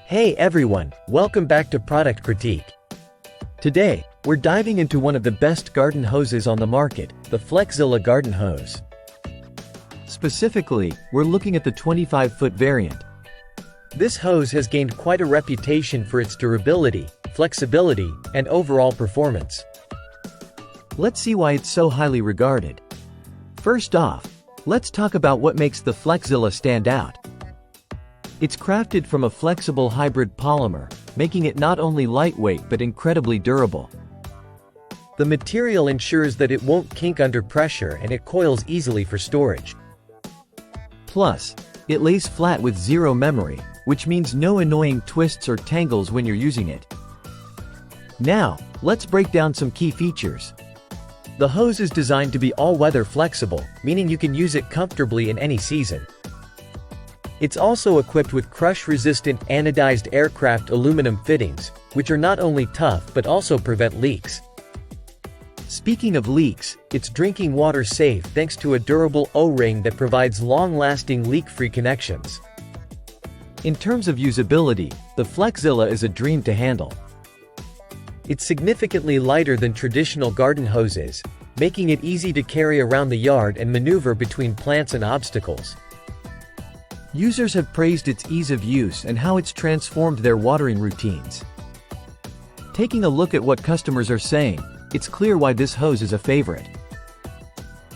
Hey everyone, welcome back to Product Critique. Today, we're diving into one of the best garden hoses on the market, the Flexzilla garden hose. Specifically, we're looking at the 25-foot variant. This hose has gained quite a reputation for its durability, flexibility, and overall performance. Let's see why it's so highly regarded. First off, let's talk about what makes the Flexzilla stand out. It's crafted from a flexible hybrid polymer, making it not only lightweight but incredibly durable. The material ensures that it won't kink under pressure and it coils easily for storage. Plus, it lays flat with zero memory, which means no annoying twists or tangles when you're using it. Now, let's break down some key features. The hose is designed to be all-weather flexible, meaning you can use it comfortably in any season. It's also equipped with crush-resistant anodized aircraft aluminum fittings, which are not only tough but also prevent leaks. Speaking of leaks, it's drinking water safe thanks to a durable O-ring that provides long-lasting leak-free connections. In terms of usability, the Flexzilla is a dream to handle. It's significantly lighter than traditional garden hoses, making it easy to carry around the yard and maneuver between plants and obstacles. Users have praised its ease of use and how it's transformed their watering routines. Taking a look at what customers are saying, it's clear why this hose is a favorite.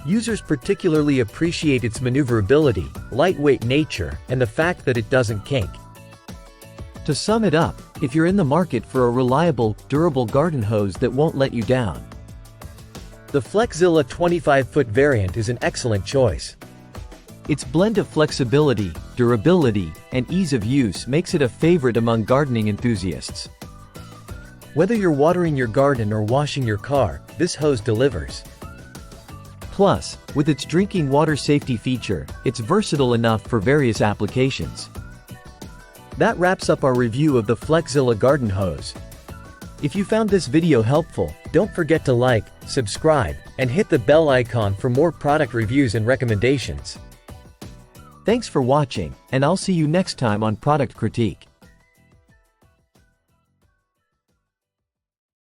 Users particularly appreciate its maneuverability, lightweight nature, and the fact that it doesn't kink. To sum it up, if you're in the market for a reliable, durable garden hose that won't let you down, the Flexzilla 25-foot variant is an excellent choice. Its blend of flexibility, durability, and ease of use makes it a favorite among gardening enthusiasts. Whether you're watering your garden or washing your car, this hose delivers. Plus, with its drinking water safety feature, it's versatile enough for various applications. That wraps up our review of the Flexzilla garden hose. If you found this video helpful, don't forget to like, subscribe, and hit the bell icon for more product reviews and recommendations. Thanks for watching, and I'll see you next time on Product Critique.